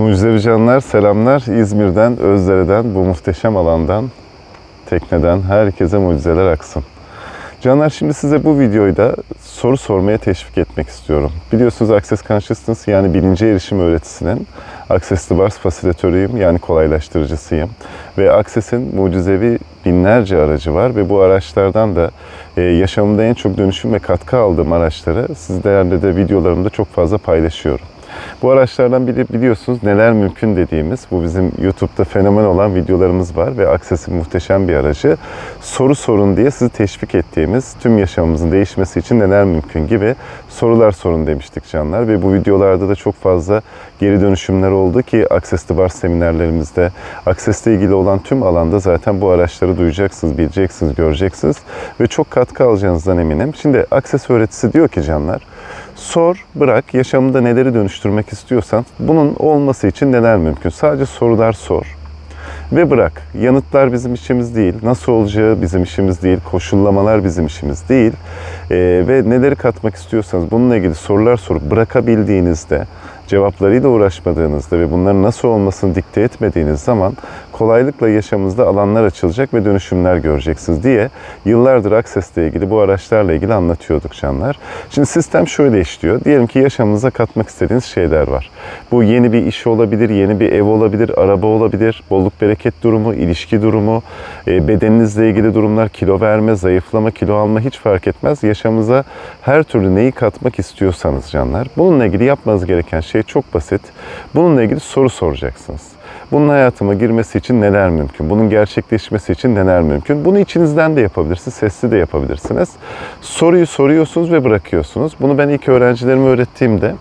Mucizevi canlar, selamlar. İzmir'den, Özdere'den, bu muhteşem alandan, tekneden herkese mucizeler aksın. Canlar, şimdi size bu videoyu da soru sormaya teşvik etmek istiyorum. Biliyorsunuz Access Consciousness, yani bilince erişim öğretisinin Access to Bars fasilatörüyüm, yani kolaylaştırıcısıyım. Ve Access'in mucizevi binlerce aracı var ve bu araçlardan da yaşamımda en çok dönüşüm ve katkı aldığım araçları sizlerle de videolarımda çok fazla paylaşıyorum. Bu araçlardan biri, biliyorsunuz, neler mümkün dediğimiz, bu bizim YouTube'da fenomen olan videolarımız var ve Access'in muhteşem bir aracı. Soru sorun diye sizi teşvik ettiğimiz, tüm yaşamımızın değişmesi için neler mümkün gibi sorular sorun demiştik canlar. Ve bu videolarda da çok fazla geri dönüşümler oldu ki Access to Bars seminerlerimizde, Access'le ilgili olan tüm alanda zaten bu araçları duyacaksınız, bileceksiniz, göreceksiniz ve çok katkı alacağınızdan eminim. Şimdi Access öğretisi diyor ki canlar, sor, bırak, yaşamında neleri dönüştürmek istiyorsan bunun olması için neler mümkün? Sadece sorular sor ve bırak. Yanıtlar bizim işimiz değil, nasıl olacağı bizim işimiz değil, koşullamalar bizim işimiz değil. Ve neleri katmak istiyorsanız bununla ilgili sorular sorup bırakabildiğinizde, cevaplarıyla uğraşmadığınızda ve bunların nasıl olmasını dikte etmediğiniz zaman kolaylıkla yaşamınızda alanlar açılacak ve dönüşümler göreceksiniz diye yıllardır Access'le ilgili, bu araçlarla ilgili anlatıyorduk canlar. Şimdi sistem şöyle işliyor. Diyelim ki yaşamınıza katmak istediğiniz şeyler var. Bu yeni bir iş olabilir, yeni bir ev olabilir, araba olabilir, bolluk bereket durumu, ilişki durumu, bedeninizle ilgili durumlar, kilo verme, zayıflama, kilo alma hiç fark etmez. Yaşamınıza her türlü neyi katmak istiyorsanız canlar, bununla ilgili yapmanız gereken şey çok basit. Bununla ilgili soru soracaksınız. Bunun hayatıma girmesi için neler mümkün? Bunun gerçekleşmesi için neler mümkün? Bunu içinizden de yapabilirsiniz, sesli de yapabilirsiniz. Soruyu soruyorsunuz ve bırakıyorsunuz. Bunu ben ilk öğrencilerime öğrettiğimde,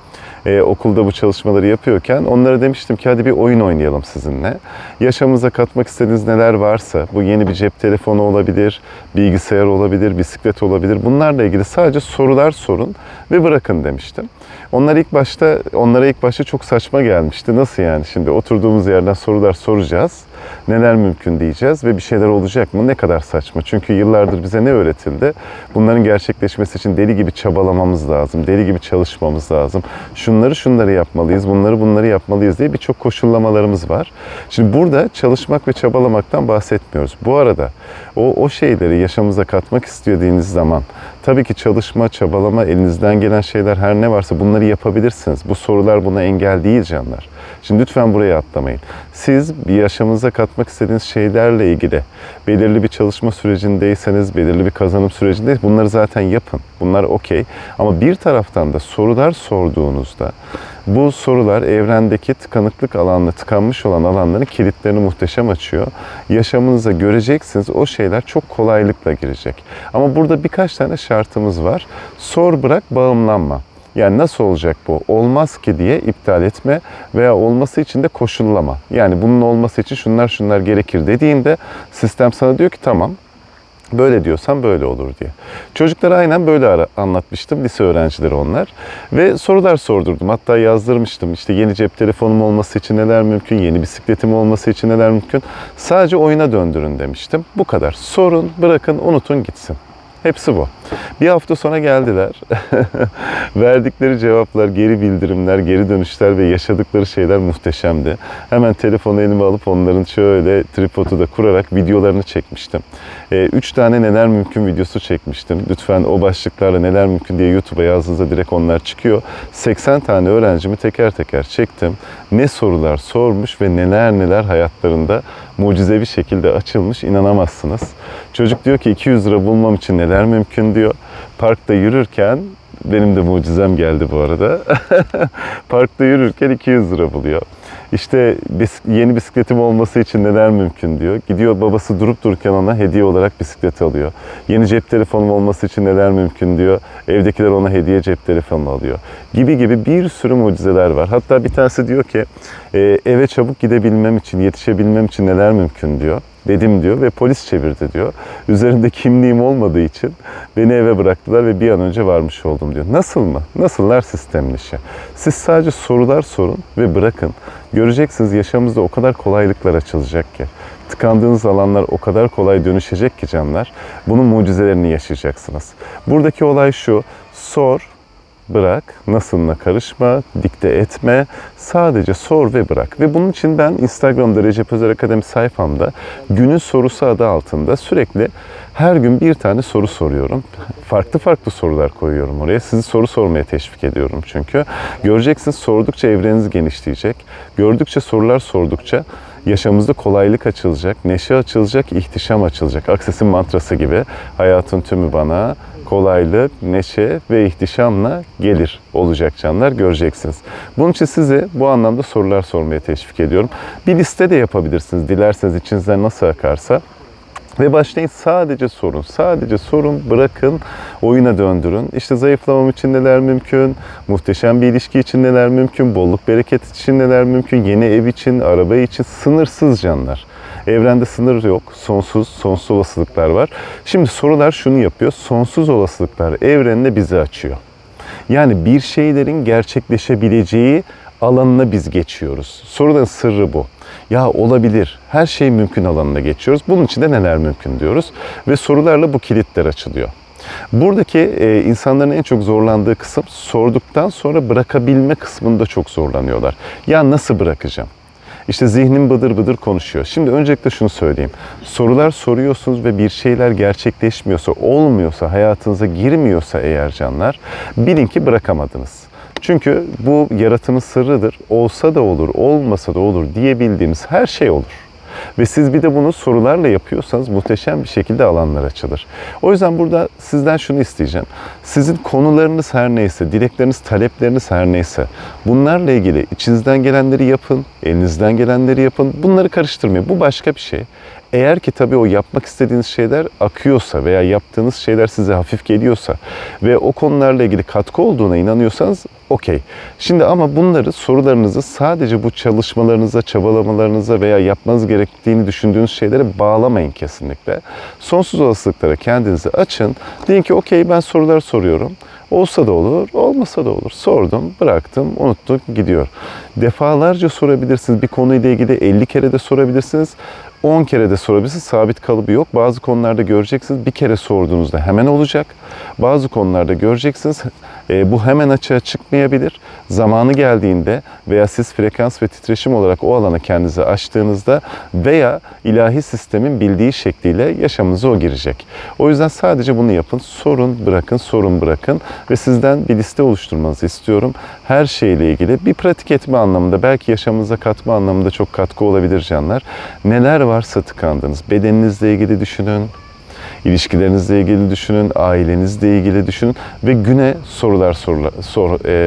okulda bu çalışmaları yapıyorken onlara demiştim ki hadi bir oyun oynayalım sizinle. Yaşamınıza katmak istediğiniz neler varsa, bu yeni bir cep telefonu olabilir, bilgisayar olabilir, bisiklet olabilir. Bunlarla ilgili sadece sorular sorun ve bırakın demiştim. Onlara ilk başta çok saçma gelmişti. Nasıl yani, şimdi oturduğumuz yerden sorular soracağız, neler mümkün diyeceğiz ve bir şeyler olacak mı? Ne kadar saçma. Çünkü yıllardır bize ne öğretildi? Bunların gerçekleşmesi için deli gibi çabalamamız lazım, deli gibi çalışmamız lazım. Şunları yapmalıyız, bunları yapmalıyız diye birçok koşullamalarımız var. Şimdi burada çalışmak ve çabalamaktan bahsetmiyoruz. Bu arada o şeyleri yaşamımıza katmak istediğiniz zaman tabii ki çalışma, çabalama, elinizden gelen şeyler her ne varsa bunları yapabilirsiniz. Bu sorular buna engel değil canlar. Şimdi lütfen buraya atlamayın. Siz bir yaşamınıza katmak istediğiniz şeylerle ilgili belirli bir çalışma sürecindeyseniz, belirli bir kazanım sürecindeyseniz bunları zaten yapın. Bunlar okey. Ama bir taraftan da sorular sorduğunuzda bu sorular evrendeki tıkanıklık alanına, tıkanmış olan alanların kilitlerini muhteşem açıyor. Yaşamınıza göreceksiniz, o şeyler çok kolaylıkla girecek. Ama burada birkaç tane şartımız var. Sor, bırak, bağımlanma. Yani nasıl olacak bu? Olmaz ki diye iptal etme veya olması için de koşullama. Yani bunun olması için şunlar gerekir dediğinde sistem sana diyor ki tamam, böyle diyorsan böyle olur diye. Çocuklara aynen böyle anlatmıştım. Lise öğrencileri onlar. Ve sorular sordurdum. Hatta yazdırmıştım. İşte yeni cep telefonum olması için neler mümkün? Yeni bisikletim olması için neler mümkün? Sadece oyuna döndürün demiştim. Bu kadar. Sorun, bırakın, unutun gitsin. Hepsi bu. Bir hafta sonra geldiler. Verdikleri cevaplar, geri bildirimler, geri dönüşler ve yaşadıkları şeyler muhteşemdi. Hemen telefonu elime alıp onların şöyle tripodu da kurarak videolarını çekmiştim. 3 tane neler mümkün videosu çekmiştim. Lütfen o başlıklarla neler mümkün diye YouTube'a yazdığınızda direkt onlar çıkıyor. 80 tane öğrencimi teker teker çektim. Ne sorular sormuş ve neler hayatlarında mucizevi şekilde açılmış, inanamazsınız. Çocuk diyor ki 200 lira bulmam için neler mümkün diyor. Parkta yürürken, benim de mucizem geldi bu arada. Parkta yürürken 200 lira buluyor. İşte yeni bisikletim olması için neler mümkün diyor. Gidiyor, babası durup dururken ona hediye olarak bisiklet alıyor. Yeni cep telefonum olması için neler mümkün diyor. Evdekiler ona hediye cep telefonu alıyor. Gibi bir sürü mucizeler var. Hatta bir tanesi diyor ki eve çabuk gidebilmem için, yetişebilmem için neler mümkün diyor. Dedim diyor ve polis çevirdi diyor. Üzerinde kimliğim olmadığı için beni eve bıraktılar ve bir an önce varmış oldum diyor. Nasıl mı? Nasıllar sistemin işi? Siz sadece sorular sorun ve bırakın. Göreceksiniz yaşamınızda o kadar kolaylıklar açılacak ki. Tıkandığınız alanlar o kadar kolay dönüşecek ki canlar. Bunun mucizelerini yaşayacaksınız. Buradaki olay şu: sor, bırak, nasılına karışma, dikte etme, sadece sor ve bırak. Ve bunun için ben Instagram'da Recep Özer Akademi sayfamda günün sorusu adı altında sürekli her gün bir tane soru soruyorum. Farklı farklı sorular koyuyorum oraya. Sizi soru sormaya teşvik ediyorum çünkü. Göreceksiniz, sordukça evreniniz genişleyecek. Gördükçe, sorular sordukça yaşamımızda kolaylık açılacak, neşe açılacak, ihtişam açılacak. Akses'in mantrası gibi hayatın tümü bana kolaylık, neşe ve ihtişamla gelir olacak canlar, göreceksiniz. Bunun için size bu anlamda sorular sormaya teşvik ediyorum. Bir liste de yapabilirsiniz dilerseniz, içinizden nasıl akarsa. Ve başlayın, sadece sorun, sadece sorun, bırakın, oyuna döndürün. İşte zayıflamam için neler mümkün, muhteşem bir ilişki için neler mümkün, bolluk bereket için neler mümkün, yeni ev için, araba için, sınırsız canlar. Evrende sınır yok, sonsuz olasılıklar var. Şimdi sorular şunu yapıyor, sonsuz olasılıklar evrenine bizi açıyor. Yani bir şeylerin gerçekleşebileceği alanına biz geçiyoruz. Sorunun sırrı bu. Ya olabilir, her şey mümkün alanına geçiyoruz. Bunun için de neler mümkün diyoruz. Ve sorularla bu kilitler açılıyor. Buradaki insanların en çok zorlandığı kısım, sorduktan sonra bırakabilme kısmında çok zorlanıyorlar. Ya nasıl bırakacağım? İşte zihnim bıdır bıdır konuşuyor. Şimdi öncelikle şunu söyleyeyim. Sorular soruyorsunuz ve bir şeyler gerçekleşmiyorsa, olmuyorsa, hayatınıza girmiyorsa eğer canlar, bilin ki bırakamadınız. Çünkü bu yaratımın sırrıdır. Olsa da olur, olmasa da olur diyebildiğimiz her şey olur. Ve siz bir de bunu sorularla yapıyorsanız muhteşem bir şekilde alanlar açılır. O yüzden burada sizden şunu isteyeceğim. Sizin konularınız her neyse, dilekleriniz, talepleriniz her neyse, bunlarla ilgili içinizden gelenleri yapın, elinizden gelenleri yapın. Bunları karıştırmayın. Bu başka bir şey. Eğer ki tabii o yapmak istediğiniz şeyler akıyorsa veya yaptığınız şeyler size hafif geliyorsa ve o konularla ilgili katkı olduğuna inanıyorsanız okey. Şimdi ama bunları, sorularınızı sadece bu çalışmalarınıza, çabalamalarınıza veya yapmanız gerektiğini düşündüğünüz şeylere bağlamayın kesinlikle. Sonsuz olasılıklara kendinizi açın. Deyin ki okey, ben sorular soruyorum. Olsa da olur, olmasa da olur. Sordum, bıraktım, unuttum, gidiyor. Defalarca sorabilirsiniz. Bir konuyla ilgili 50 kere de sorabilirsiniz. 10 kere de sorabilirsiniz. Sabit kalıbı yok. Bazı konularda göreceksiniz, bir kere sorduğunuzda hemen olacak. Bazı konularda göreceksiniz, bu hemen açığa çıkmayabilir. Zamanı geldiğinde veya siz frekans ve titreşim olarak o alana kendinizi açtığınızda veya ilahi sistemin bildiği şekliyle yaşamınıza o girecek. O yüzden sadece bunu yapın. Sorun, bırakın, sorun, bırakın ve sizden bir liste oluşturmanızı istiyorum. Her şeyle ilgili bir pratik etme anlamında, belki yaşamınıza katma anlamında çok katkı olabilir canlar. Neler varsa tıkandınız. Bedeninizle ilgili düşünün. İlişkilerinizle ilgili düşünün, ailenizle ilgili düşünün ve güne sorular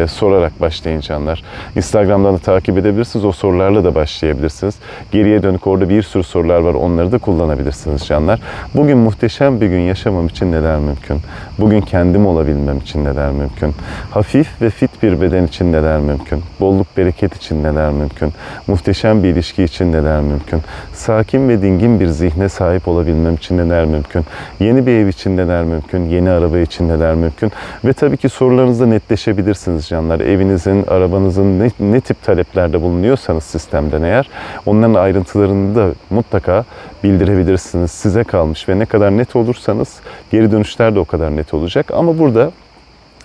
sorarak başlayın canlar. Instagram'dan da takip edebilirsiniz, o sorularla da başlayabilirsiniz. Geriye dönük orada bir sürü sorular var, onları da kullanabilirsiniz canlar. Bugün muhteşem bir gün yaşamam için neler mümkün? Bugün kendim olabilmem için neler mümkün? Hafif ve fit bir beden için neler mümkün? Bolluk bereket için neler mümkün? Muhteşem bir ilişki için neler mümkün? Sakin ve dingin bir zihne sahip olabilmem için neler mümkün? Yeni bir ev için neler mümkün? Yeni araba için neler mümkün? Ve tabii ki sorularınızda netleşebilirsiniz canlar. Evinizin, arabanızın ne tip taleplerde bulunuyorsanız sistemden eğer, onların ayrıntılarını da mutlaka bildirebilirsiniz. Size kalmış ve ne kadar net olursanız geri dönüşler de o kadar net olacak. Ama burada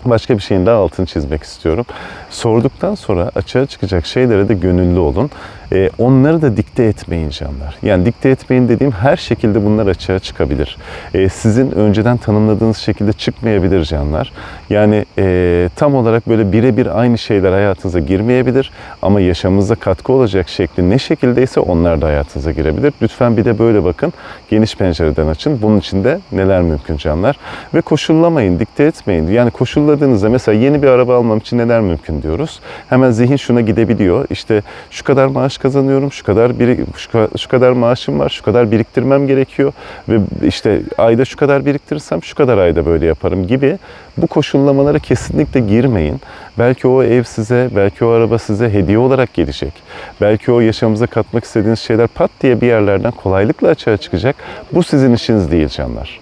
başka bir şeyin daha altını çizmek istiyorum. Sorduktan sonra açığa çıkacak şeylere de gönüllü olun. Onları da dikte etmeyin canlar. Yani dikte etmeyin dediğim, her şekilde bunlar açığa çıkabilir. Sizin önceden tanımladığınız şekilde çıkmayabilir canlar. Yani tam olarak böyle birebir aynı şeyler hayatınıza girmeyebilir. Ama yaşamınıza katkı olacak şekli ne şekildeyse onlar da hayatınıza girebilir. Lütfen bir de böyle bakın. Geniş pencereden açın. Bunun için de neler mümkün canlar. Ve koşullamayın, dikte etmeyin. Yani koşulladığınızda mesela yeni bir araba almam için neler mümkün diyoruz. Hemen zihin şuna gidebiliyor. İşte şu kadar maaş kazanıyorum, şu kadar maaşım var, şu kadar biriktirmem gerekiyor ve işte ayda şu kadar biriktirirsem şu kadar ayda böyle yaparım gibi bu koşullamalara kesinlikle girmeyin. Belki o ev size, belki o araba size hediye olarak gelecek. Belki o yaşamınıza katmak istediğiniz şeyler pat diye bir yerlerden kolaylıkla açığa çıkacak. Bu sizin işiniz değil canlar.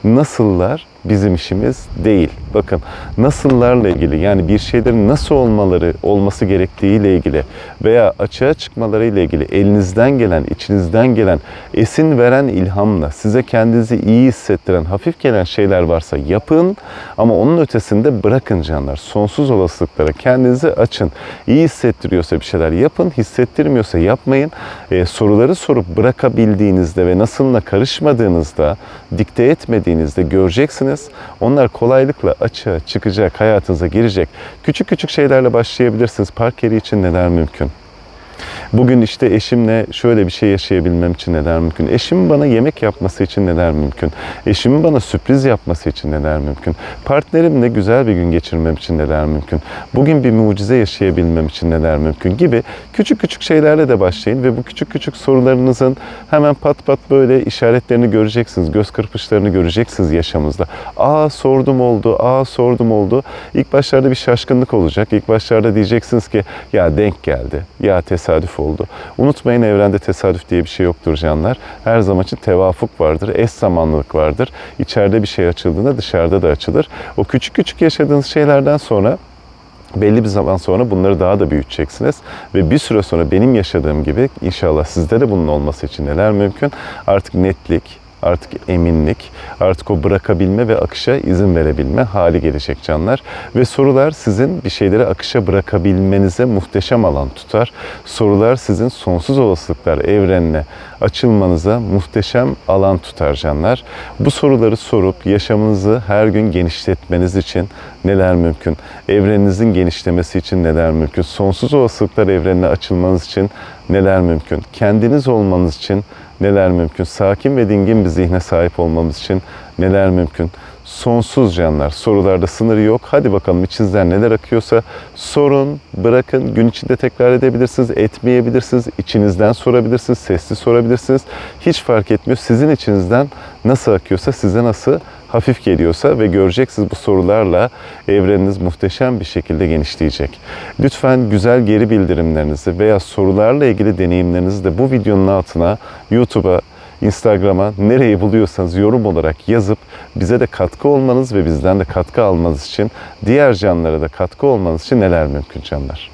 Nasıllar bizim işimiz değil. Bakın, nasıllarla ilgili, yani bir şeylerin nasıl olması gerektiğiyle ilgili veya açığa çıkmaları ile ilgili elinizden gelen, içinizden gelen, esin veren ilhamla size kendinizi iyi hissettiren, hafif gelen şeyler varsa yapın, ama onun ötesinde bırakın canlar. Sonsuz olasılıklara kendinizi açın. İyi hissettiriyorsa bir şeyler yapın, hissettirmiyorsa yapmayın. Soruları sorup bırakabildiğinizde ve nasılına karışmadığınızda, dikte etmediğinizde göreceksiniz. Onlar kolaylıkla açığa çıkacak, hayatınıza girecek. Küçük küçük şeylerle başlayabilirsiniz. Park yeri için neler mümkün? Bugün işte eşimle şöyle bir şey yaşayabilmem için neler mümkün? Eşimin bana yemek yapması için neler mümkün? Eşimin bana sürpriz yapması için neler mümkün? Partnerimle güzel bir gün geçirmem için neler mümkün? Bugün bir mucize yaşayabilmem için neler mümkün? Gibi küçük küçük şeylerle de başlayın ve bu küçük küçük sorularınızın hemen pat pat böyle işaretlerini göreceksiniz. Göz kırpışlarını göreceksiniz yaşamınızda. Sordum oldu. İlk başlarda bir şaşkınlık olacak. İlk başlarda diyeceksiniz ki ya denk geldi, ya tesadüf oldu. Unutmayın, evrende tesadüf diye bir şey yoktur canlar. Her zaman için tevafuk vardır, eş zamanlılık vardır. İçeride bir şey açıldığında dışarıda da açılır. O küçük küçük yaşadığınız şeylerden sonra belli bir zaman sonra bunları daha da büyüteceksiniz. Ve bir süre sonra benim yaşadığım gibi inşallah sizde de bunun olması için neler mümkün? Artık netlik, artık eminlik, artık o bırakabilme ve akışa izin verebilme hali gelecek canlar. Ve sorular sizin bir şeyleri akışa bırakabilmenize muhteşem alan tutar. Sorular sizin sonsuz olasılıklar evrenine açılmanıza muhteşem alan tutar canlar. Bu soruları sorup yaşamınızı her gün genişletmeniz için neler mümkün? Evreninizin genişlemesi için neler mümkün? Sonsuz olasılıklar evrenine açılmanız için neler mümkün? Kendiniz olmanız için neler mümkün? Sakin ve dingin bir zihne sahip olmamız için neler mümkün? Sonsuz canlar. Sorularda sınırı yok. Hadi bakalım içinizden neler akıyorsa sorun, bırakın. Gün içinde tekrar edebilirsiniz, etmeyebilirsiniz. İçinizden sorabilirsiniz, sesli sorabilirsiniz. Hiç fark etmiyor. Sizin içinizden nasıl akıyorsa, size nasıl hafif geliyorsa ve göreceksiniz bu sorularla evreniniz muhteşem bir şekilde genişleyecek. Lütfen güzel geri bildirimlerinizi veya sorularla ilgili deneyimlerinizi de bu videonun altına, YouTube'a, Instagram'a, nereyi buluyorsanız yorum olarak yazıp bize de katkı olmanız ve bizden de katkı almanız için, diğer canlara da katkı olmanız için neler mümkün canlar?